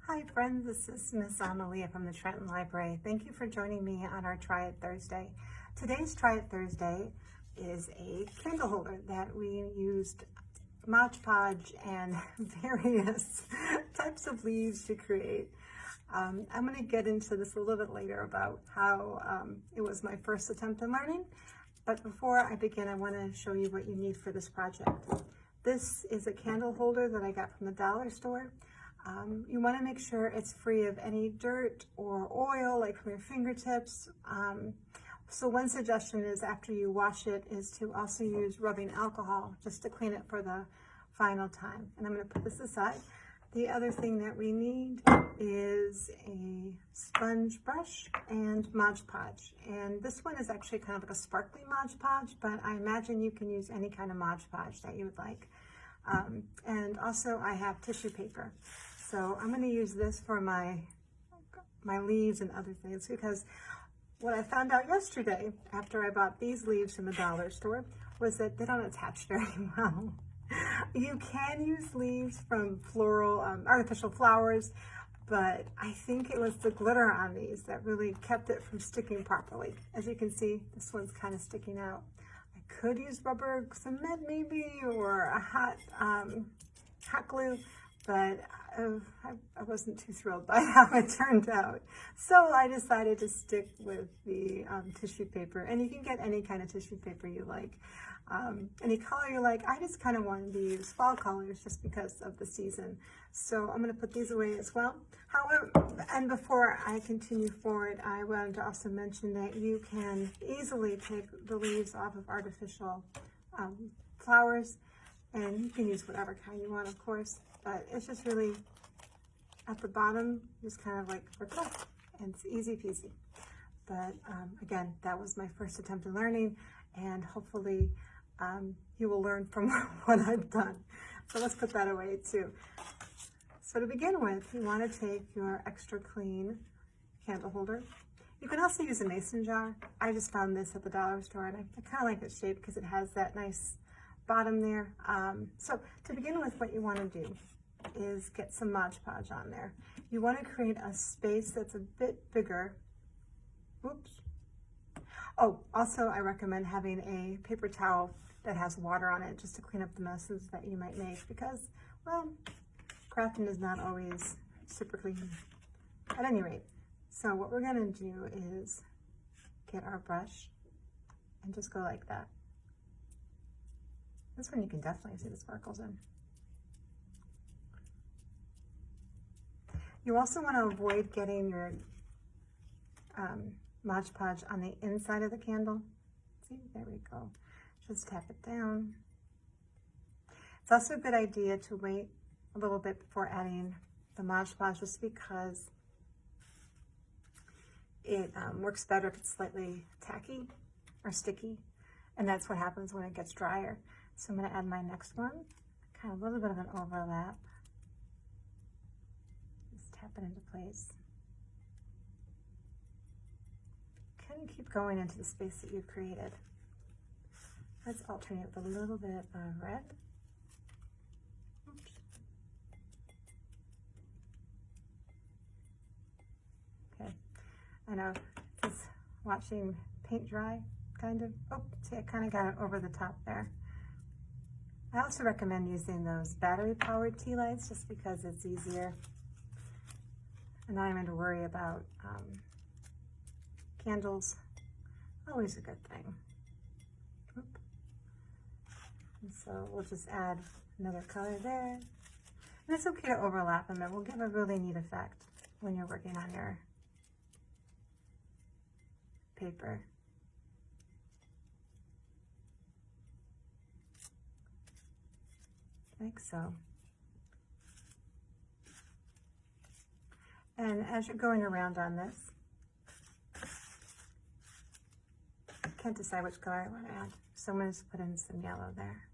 Hi friends, this is Miss Amalia from the Trenton Library. Thank you for joining me on our Try It Thursday. Today's Try It Thursday is a candle holder that we used Mod Podge and various types of leaves to create. I'm going to get into this a little bit later about how it was my first attempt in learning. But before I begin, I want to show you what you need for this project. This is a candle holder that I got from the dollar store. You want to make sure it's free of any dirt or oil, like from your fingertips. So one suggestion is after you wash it is to also use rubbing alcohol just to clean it for the final time. And I'm going to put this aside. The other thing that we need is a sponge brush and Mod Podge. And this one is actually kind of like a sparkly Mod Podge, but I imagine you can use any kind of Mod Podge that you would like. And also I have tissue paper. So I'm going to use this for my leaves and other things, because what I found out yesterday after I bought these leaves from the dollar store was that they don't attach very well. You can use leaves from floral, artificial flowers, but I think it was the glitter on these that really kept it from sticking properly. As you can see, this one's kind of sticking out. I could use rubber cement maybe, or a hot glue, but I wasn't too thrilled by how it turned out. So I decided to stick with the tissue paper, and you can get any kind of tissue paper you like. Any color you like. I just kind of wanted to use fall colors just because of the season. So I'm going to put these away as well. However, and before I continue forward, I wanted to also mention that you can easily take the leaves off of artificial flowers, and you can use whatever kind you want, of course, but it's just really at the bottom, just kind of like rip up, and it's easy peasy. But again, that was my first attempt at learning, and hopefully you will learn from what I've done. So let's put that away too. So to begin with, you want to take your extra clean candle holder. You can also use a mason jar. I just found this at the dollar store, and I kind of like its shape because it has that nice bottom there. So to begin with, what you want to do is get some Mod Podge on there. You want to create a space that's a bit bigger. Oops. Oh, also I recommend having a paper towel that has water on it just to clean up the messes that you might make, because, well, crafting is not always super clean. At any rate, so what we're going to do is get our brush and just go like that. This one you can definitely see the sparkles in. You also want to avoid getting your Mod Podge on the inside of the candle. See, there we go. Just tap it down. It's also a good idea to wait a little bit before adding the Mod Podge, just because it works better if it's slightly tacky or sticky, and that's what happens when it gets drier. So I'm going to add my next one, kind of a little bit of an overlap. Just tap it into place. Kind of keep going into the space that you've created. Let's alternate with a little bit of red. Oops. Okay, I know, just watching paint dry, kind of. Oh, see, I kind of got it over the top there. I also recommend using those battery-powered tea lights just because it's easier. And not having to worry about candles. Always a good thing. Oop. And so we'll just add another color there. And it's okay to overlap them. It will give a really neat effect when you're working on your paper. Like so. And as you're going around on this, I can't decide which color I want to add, so I'm going to just put in some yellow there.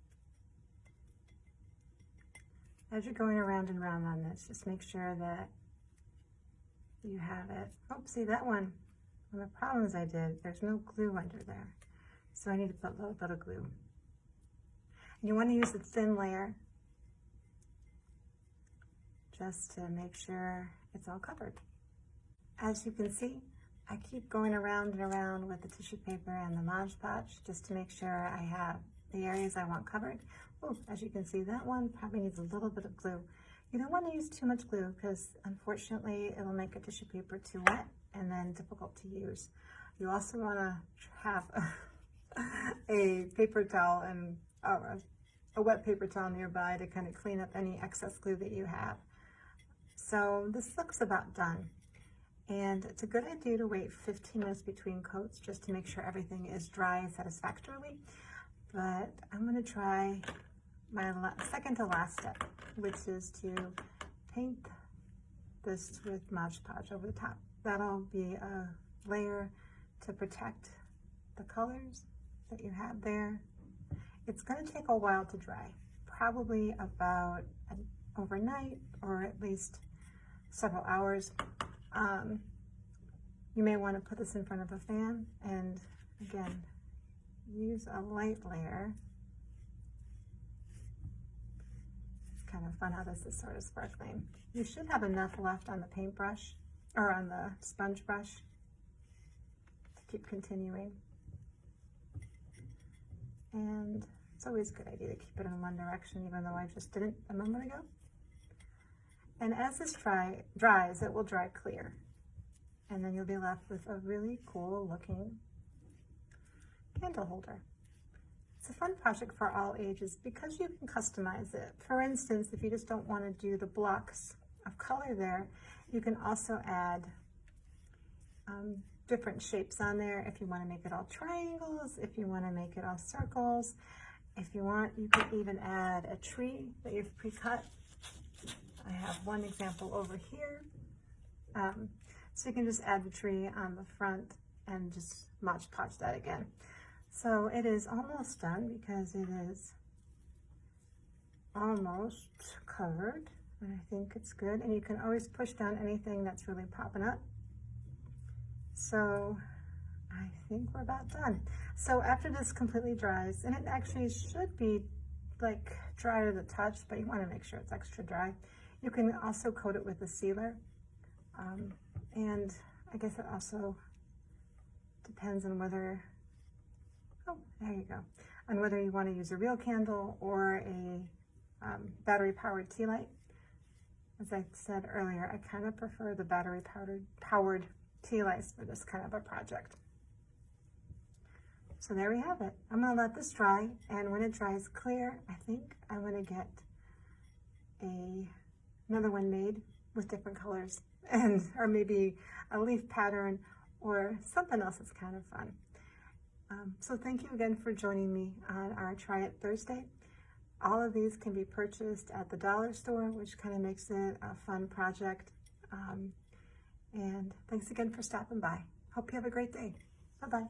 As you're going around and around on this, just make sure that you have it. Oh, see that one? One of the problems I did, there's no glue under there. So I need to put a little bit of glue. And you want to use a thin layer just to make sure it's all covered. As you can see, I keep going around and around with the tissue paper and the Mod Podge just to make sure I have the areas I want covered. Oh, as you can see, that one probably needs a little bit of glue. You don't want to use too much glue because unfortunately it'll make a tissue paper too wet and then difficult to use. You also want to have a paper towel and a wet paper towel nearby to kind of clean up any excess glue that you have. So this looks about done. And it's a good idea to wait 15 minutes between coats just to make sure everything is dry satisfactorily. But I'm going to try my second to last step, which is to paint this with Mod Podge over the top. That'll be a layer to protect the colors that you have there. It's going to take a while to dry, probably about overnight or at least several hours. You may want to put this in front of a fan and again use a light layer. It's kind of fun how this is sort of sparkling. You should have enough left on the paintbrush or on the sponge brush to keep continuing. And it's always a good idea to keep it in one direction, even though I just didn't a moment ago. And as this dries, it will dry clear. And then you'll be left with a really cool looking candle holder. It's a fun project for all ages because you can customize it. For instance, if you just don't want to do the blocks of color there, you can also add different shapes on there. If you want to make it all triangles, if you want to make it all circles, if you want, you could even add a tree that you've pre-cut. I have one example over here. So you can just add the tree on the front and just Mod Podge that again. So it is almost done because it is almost covered. And I think it's good. And you can always push down anything that's really popping up. So I think we're about done. So after this completely dries, and it actually should be like dry to the touch, but you want to make sure it's extra dry. You can also coat it with a sealer. And I guess it also depends on whether, oh, there you go, on whether you want to use a real candle or a battery-powered tea light. As I said earlier, I kind of prefer the battery-powered tea lights for this kind of a project. So there we have it. I'm going to let this dry, and when it dries clear, I think I'm going to get another one made with different colors, and or maybe a leaf pattern or something else that's kind of fun. So thank you again for joining me on our Try It Thursday. All of these can be purchased at the dollar store, which kind of makes it a fun project. And thanks again for stopping by. Hope you have a great day. Bye-bye.